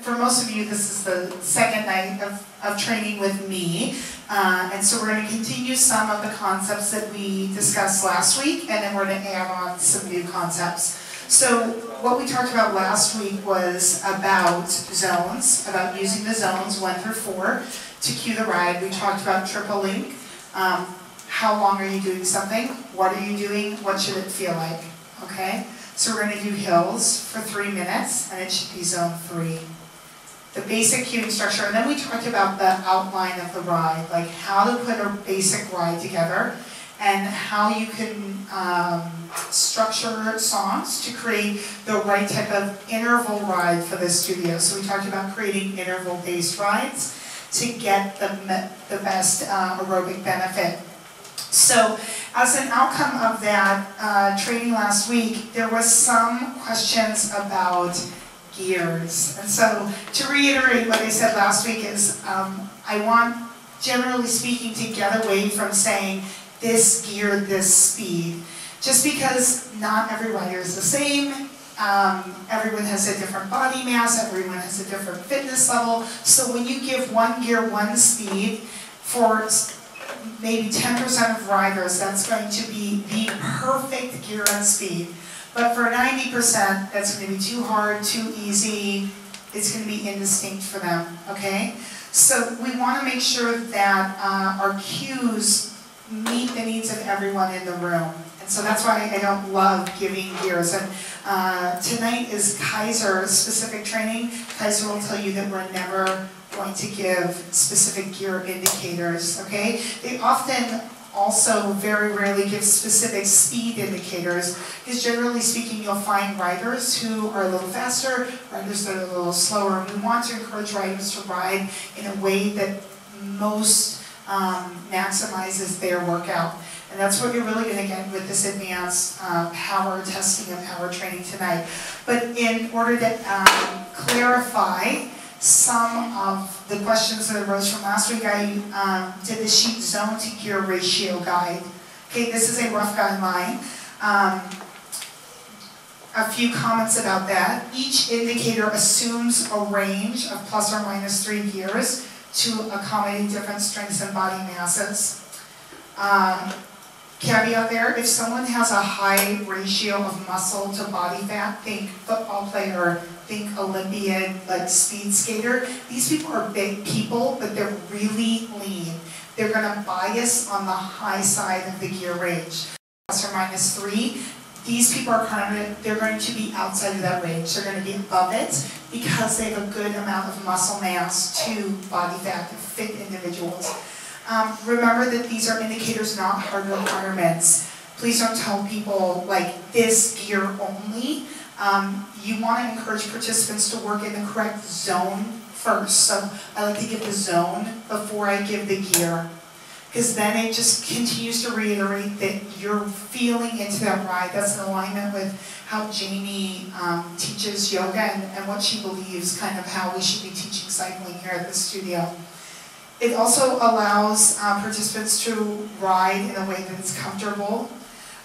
for most of you, this is the second night of training with me. And so we're going to continue some of the concepts that we discussed last week, and then we're going to add on some new concepts. So what we talked about last week was about zones, about using the zones 1 through 4 to cue the ride. We talked about triple link. How long are you doing something? What are you doing? What should it feel like? Okay? So we're going to do hills for 3 minutes, and it should be zone 3. The basic cueing structure, and then we talked about the outline of the ride, like how to put a basic ride together, and how you can structure songs to create the right type of interval ride for the studio. So we talked about creating interval-based rides to get the best aerobic benefit. So as an outcome of that training last week, there was some questions about gears. And so to reiterate what I said last week is I want, generally speaking, to get away from saying this gear, this speed. Just because not every rider is the same, everyone has a different body mass, everyone has a different fitness level. So when you give one gear, one speed, for maybe 10% of riders, that's going to be the perfect gear and speed. But for 90%, that's going to be too hard, too easy. It's going to be indistinct for them, okay? So we want to make sure that our cues meet the needs of everyone in the room. And so that's why I don't love giving gears. And tonight is Kaiser-specific training. Kaiser will tell you that we're never going to give specific gear indicators, okay? They often also very rarely give specific speed indicators, because generally speaking, you'll find riders who are a little faster, riders that are a little slower. We want to encourage riders to ride in a way that most maximizes their workout. And that's what you're really going to get with this advanced power testing and power training tonight. But in order to clarify some of the questions that arose from last week, I did the sheet zone to gear ratio guide. Okay, this is a rough guideline. A few comments about that. Each indicator assumes a range of plus or minus 3 gears to accommodate different strengths and body masses. Caveat there, if someone has a high ratio of muscle to body fat, think football player, think Olympian, like speed skater, these people are big people, but they're really lean. They're going to bias on the high side of the gear range. Plus or minus 3, these people are they're going to be outside of that range. They're going to be above it because they have a good amount of muscle mass to body fat, to fit individuals. Remember that these are indicators, not hard requirements. Please don't tell people, like, this gear only. You want to encourage participants to work in the correct zone first. So I like to give the zone before I give the gear, because then it just continues to reiterate that you're feeling into that ride. That's in alignment with how Jamie teaches yoga and what she believes kind of how we should be teaching cycling here at the studio. It also allows participants to ride in a way that is comfortable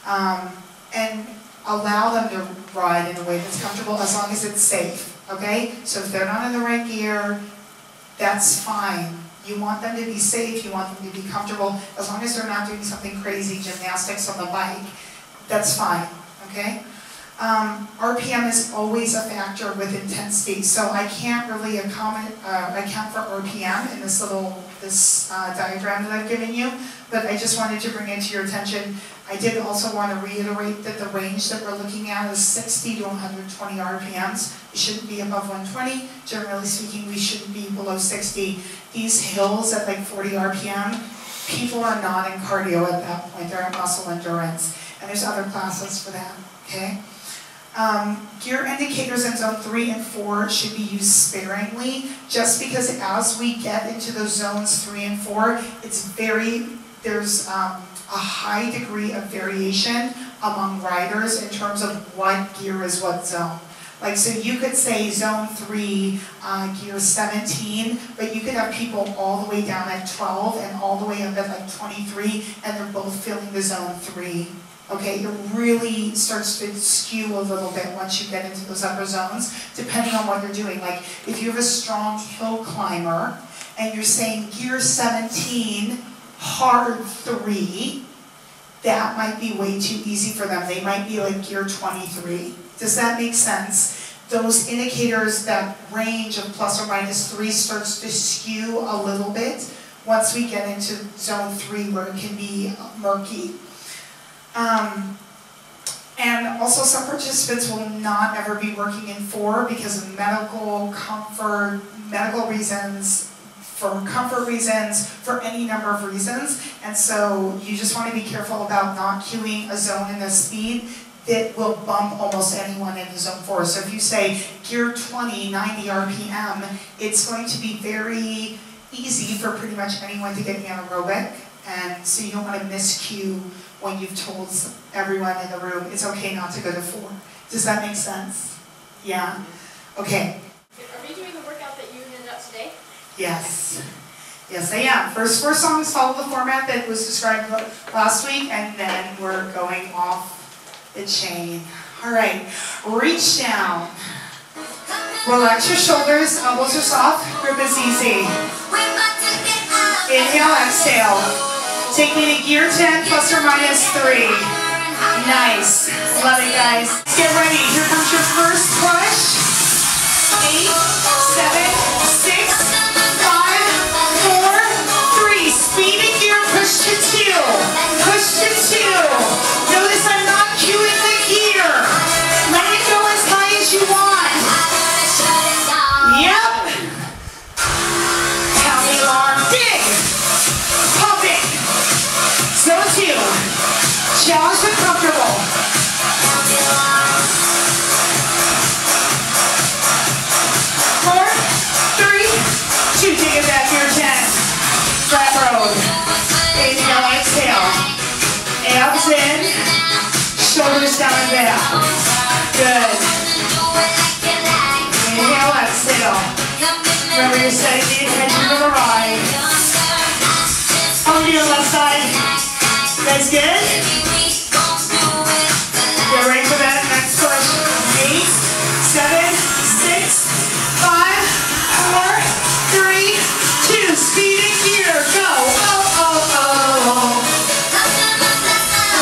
and allow them to ride in a way that's comfortable as long as it's safe, okay? So if they're not in the right gear, that's fine. You want them to be safe, you want them to be comfortable, as long as they're not doing something crazy, gymnastics on the bike, that's fine, okay? RPM is always a factor with intensity, so I can't really account for RPM in this diagram that I've given you, but I just wanted to bring it to your attention. I did also want to reiterate that the range that we're looking at is 60 to 120 RPMs. We shouldn't be above 120. Generally speaking, we shouldn't be below 60. These hills at like 40 RPM, people are not in cardio at that point. They're at muscle endurance, and there's other classes for that, okay? Gear indicators in zone 3 and 4 should be used sparingly, just because as we get into those zones 3 and 4, there's a high degree of variation among riders in terms of what gear is what zone. Like, so you could say zone 3, gear 17, but you could have people all the way down at 12 and all the way up at like 23, and they're both feeling the zone 3 Okay, it really starts to skew a little bit once you get into those upper zones, depending on what you're doing. Like, if you have a strong hill climber, and you're saying gear 17, hard 3, that might be way too easy for them. They might be like gear 23. Does that make sense? Those indicators, that range of plus or minus 3 starts to skew a little bit once we get into zone 3 where it can be murky. And also some participants will not ever be working in 4 because of medical comfort, medical reasons, for comfort reasons, for any number of reasons. And so you just want to be careful about not queuing a zone in a speed that will bump almost anyone into zone 4. So if you say gear 20, 90 RPM, it's going to be very easy for pretty much anyone to get anaerobic. And so you don't want to miscue when you've told everyone in the room it's okay not to go to 4. Does that make sense? Yeah? Okay. Are we doing the workout that you handed out today? Yes. Yes, I am. First 4 songs follow the format that was described last week, and then we're going off the chain. All right. Reach down. Relax your shoulders. Elbows are soft. Grip is easy. Inhale, exhale. Take me to gear 10 plus or minus 3. Nice. Love it, guys. Get ready. Here comes your first push. 8, 7, 6, 5, 4, 3. Speed in gear. Push to 2. Push to 2. Notice I'm not cueing the gear. Let it go as high as you want. Yep. Count the alarm. Dig. Pump it. Zone 2. Challenge but comfortable. 4, 3, 2. Take it back. Gear 10. Flat road. Inhale, exhale. Abs in. Shoulders down and back. Good. Inhale, exhale. Remember you're setting the intention for the ride. How are we doing left side? You guys good? Get ready for that next push. 8, 7, 6, 5, 4, 3, 2. Speed in gear. Go. Oh, oh, oh.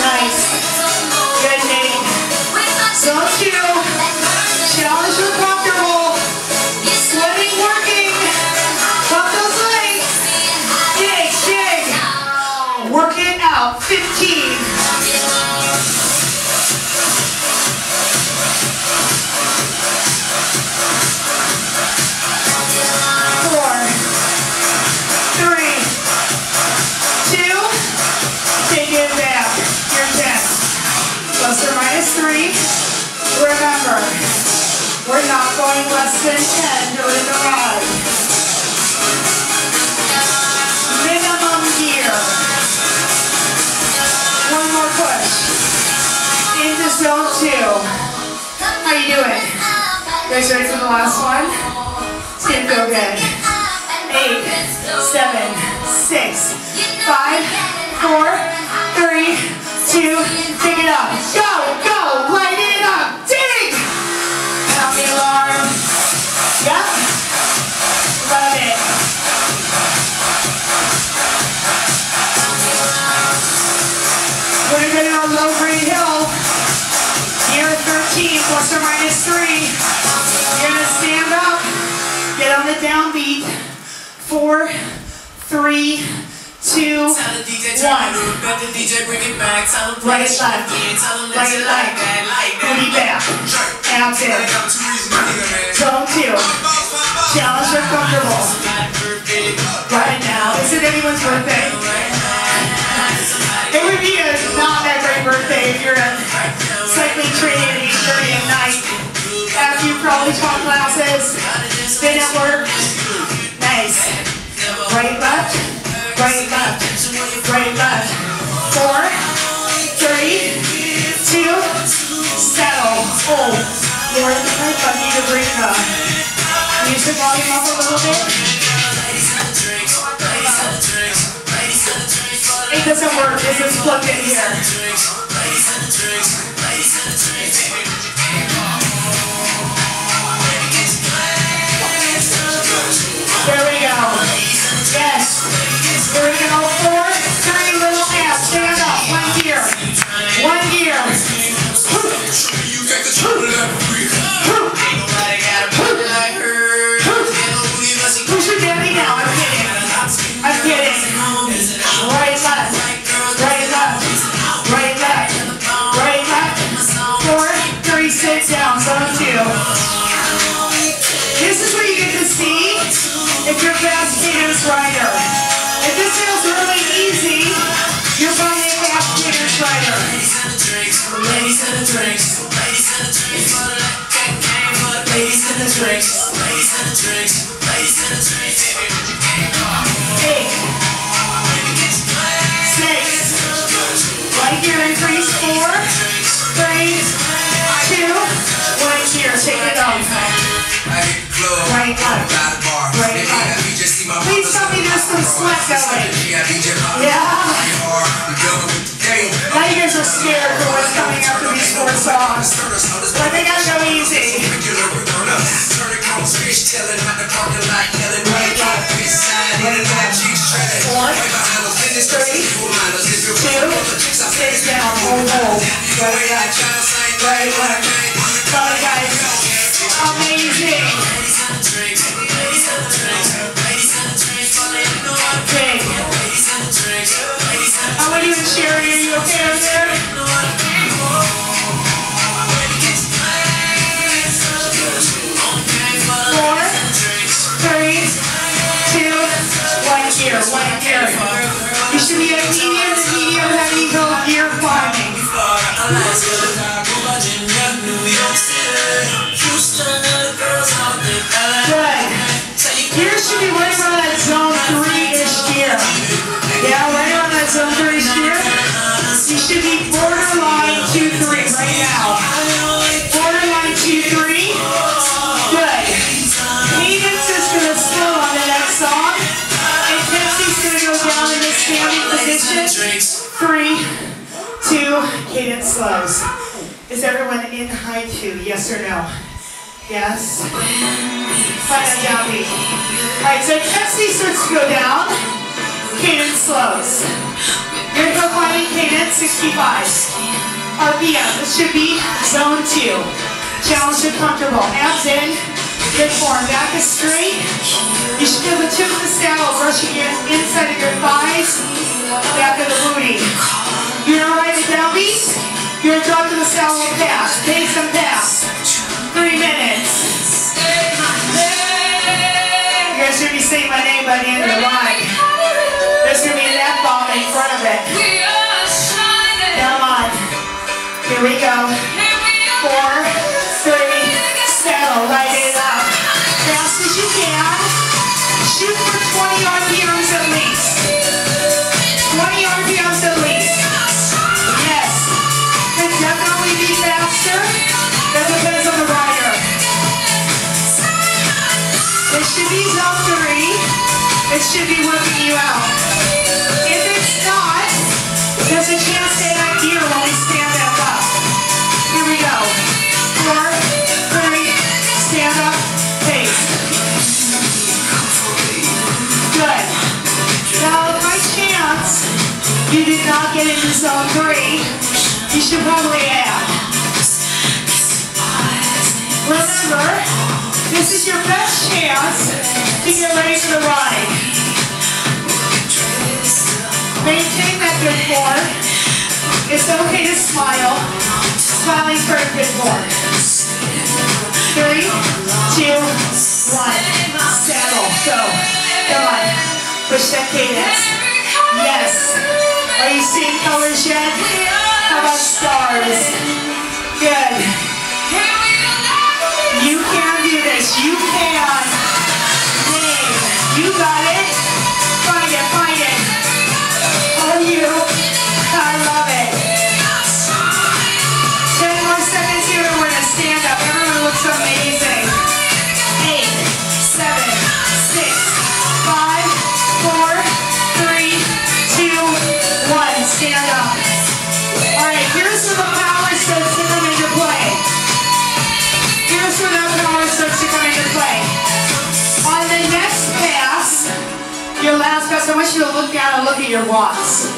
Nice. Good, Nate. Zone 2. Challenge your comfortable. Sweating, working. Pump those legs. Dig, dig. Work it out. 15. 4, 3, 2. Take it back. You're 10. Plus or minus 3. Remember, we're not going less than 10 during the ride. Minimum gear. One more push. Into zone 2. How you doing? You guys ready for the last one? It's gonna feel good. 8, 7, 6, 5, 4, 3, 2. Pick it up. Go, go. Light it up. Dig. Count the alarm. Yep. Love it. We're going to go low grade hill. Gear 13 plus or minus 3. You're going to stand up. Get on the downbeat. 4, 3, 2, 1. Right it left. Right it left. Booty back. Abs in. Zone 2. Challenge your comfortable. Right now. Is it anyone's birthday? It would be a not that great birthday if you're at cycling training at 8:30 at night. After you probably taught classes, been at work. Nice. Right, left. Right, left. Right, left. 4, 3, 2, settle. Oh, you're in the right, but need to bring the music volume up a little bit. It doesn't work. This is plugged in here. There we go. Yes. Here we go. 4, 3, little abs. Stand up. 1 gear. 1 gear. Push your daddy now. I'm kidding. I'm kidding. Right, left. Right, left. Right, left. Right, left. 4, 3, sit down. Zone 2. This is where you get to see if you're fast cadence rider. If this feels really easy, you're probably a fast cadence rider. Ladies and the drinks. Ladies and the drinks. Ladies and the drinks. Ladies and the drinks. Ladies and the drinks. 8, 6. Right gear increase. 4, 3, 2, 1 gear. Take it off. Right, left. Right, left. Please tell me there's some sweat going. Yeah. Now you guys are scared for what's coming after these 4 songs. But they gotta go easy. Right, left. Right, left. 4, 3, 2, stay down. Hold. Right, left. Right, left. Come on, guys. Amazing. Okay. How are you, Sherry? Are you okay over there? 4, 3, 2, 1 gear. 1 gear. You should be a medium to medium heavy gear climbing. Good. Here should be right around that zone 3-ish gear. Yeah, right around that zone 3-ish gear. You should be borderline 2-3 right now. Borderline 2-3. Good. Cadence is going to slow on the next song. Intensity's going to go down in this standing position. 3, 2, cadence slows. Is everyone in high 2? Yes or no? Yes. Final downbeat. Alright, so intensity starts to go down. Cadence slows. You're going to go climbing cadence 65. RPM. This should be zone 2. Challenge to comfortable. Abs in. Good form. Back is straight. You should feel the tip of the saddle brushing inside of your thighs. Back of the booty. You're going to ride the downbeat. You're going to drop to the saddle and pass. Pace and pass. 3 minutes. You guys should be saying my name by the end of the line. There's going to be an F-bomb in front of it. Come on. Here we go. 4, 3, settle. Light it up. Fast as you can. Shoot for 20 RPMs at least. 20 RPMs at least. Yes. Could definitely be faster. That depends on the rider. It should be zone 3. It should be working you out. If it's not, there's a chance to add gear when we stand back up. Here we go. 4, 3, stand up, pace. Good. Now, by chance, you did not get into zone 3, you should probably add. Remember, this is your best chance to get ready for the ride. Maintain that good form. It's okay to smile. Smiling's part of good form. 3, 2, 1. Settle. Go. Come on. Push that cadence. Yes. Are you seeing colors yet? How about stars? Good. You can do this. You can. Dang. You got it. Find it. Find it. Oh, you. I love it. 10 more seconds here and we're going to stand up. Everyone looks amazing. 8, 7, 6, 5, 4, 3, 2, 1. Stand up. All right. Here's the power. this, I want you to look down and look at your watts.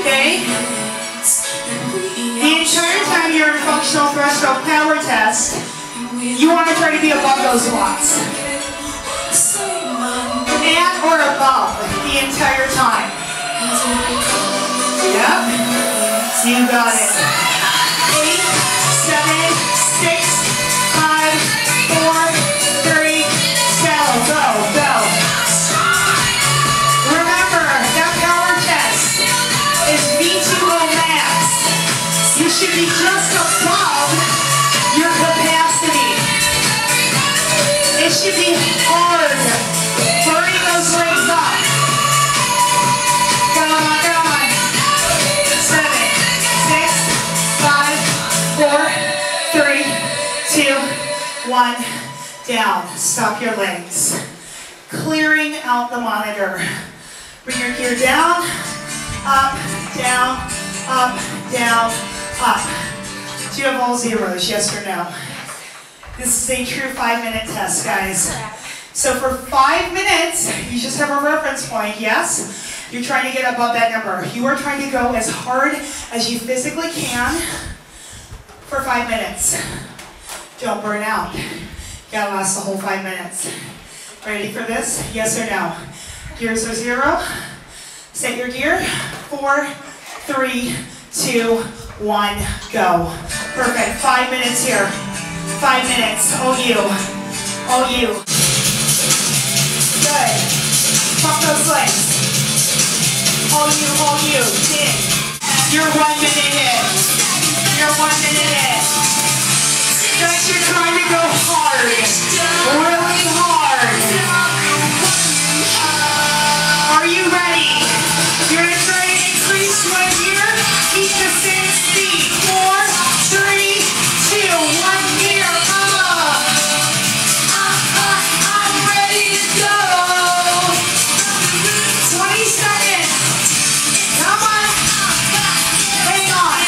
Okay? The entire time you're in functional threshold power test, you want to try to be above those watts. And or above the entire time. Yep. You got it. 8, 7, 6, 5, 4, 3, go, go. Remember, that power test is V2O max. You should be just above your capacity. It should be hard, burning those legs up. Come on, come on. 7, 6, 5, 4, 3, 2, 1. Down. Stop your legs. Clearing out the monitor. Bring your gear down, up, down, up, down, up. Do you have all zeros, yes or no? This is a true 5-minute test, guys. So for 5 minutes, you just have a reference point, yes? You're trying to get above that number. You are trying to go as hard as you physically can for 5 minutes. Don't burn out. You gotta last the whole 5 minutes. Ready for this? Yes or no? Gears are 0. Set your gear. 4, 3, 2, 1, go. Perfect. 5 minutes here. 5 minutes. Oh, you. Oh, you. Good. Pump those legs. Oh, you. Dig. You're 1 minute in. You're 1 minute in. Guys, you're trying to go hard. Really hard. Are you ready? You're going to try to increase one gear. Keep the same speed. 4, 3, 2, 1 gear. I'm ready to go. 20 seconds. Come on. Hang on.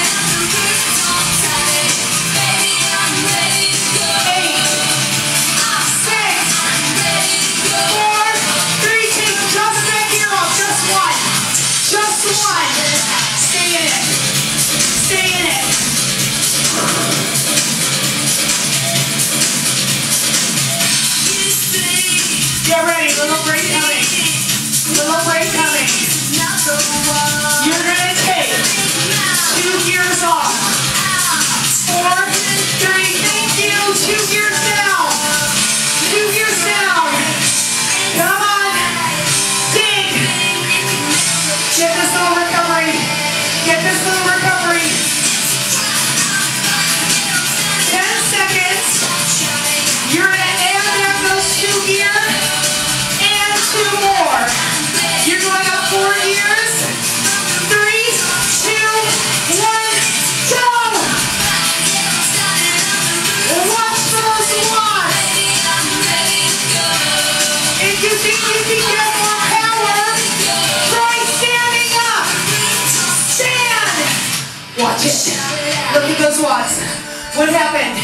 2 gears down. 2 gears down. Come on. Dig. Get this little recovery. Get this little recovery. 10 seconds. You're going to add back those 2 gears and 2 more. You're going up 4 gears. 3, 2, 1, go. Watch those watts. If you think you can get more power, try standing up. Stand. Watch it. Look at those watts. What happened?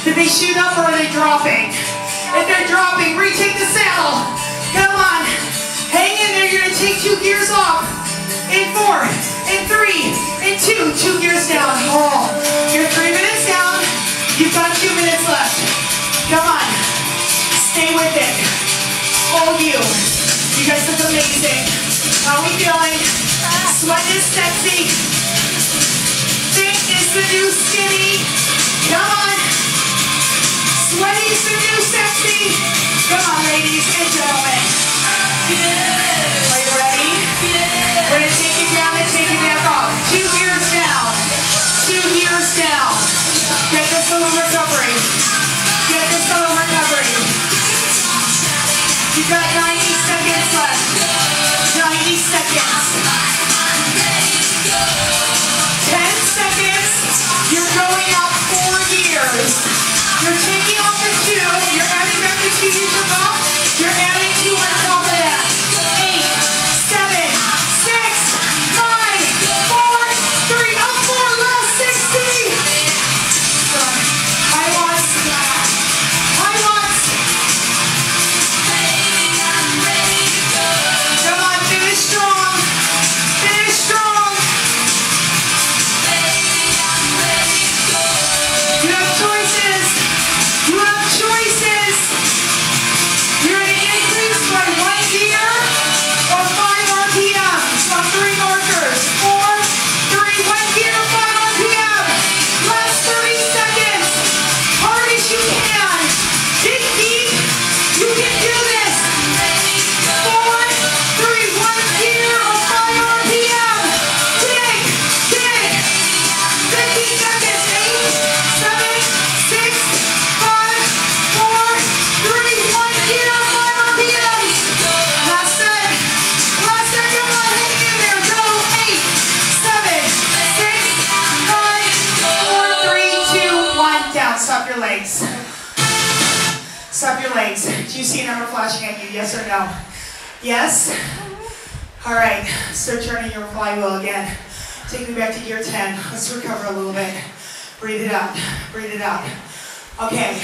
Did they shoot up or are they dropping? If they're dropping, retake the saddle. Come on. Hang in there. You're going to take 2 gears off. In 4, in 3, in 2. 2 gears down. Oh, you're 3 minutes down. You've got 2 minutes left. Come on. Stay with it. Oh, you. You guys look amazing. How are we feeling? Sweat is sexy. Fit is the new skinny. Come on. Sweaty is the new sexy. Come on, ladies and gentlemen. Are you ready? We're going to take you down and take you back off. 2 gears down. 2 gears down. Get this little recovery. Get this little recovery. You've got 90 seconds left. 90 seconds. 10 seconds. You're going up 4 gears. You're taking off the 2. You're adding back the 2 you took off. You're adding 2 on top of that. 8, 7, 6, 5, 4, 3, up 4, last 60. High watts. High watts. Come on, finish up your legs. Do you see a number flashing at you, yes or no? Yes? All right, start turning your flywheel again. Take me back to gear 10. Let's recover a little bit. Breathe it out, breathe it out. Okay,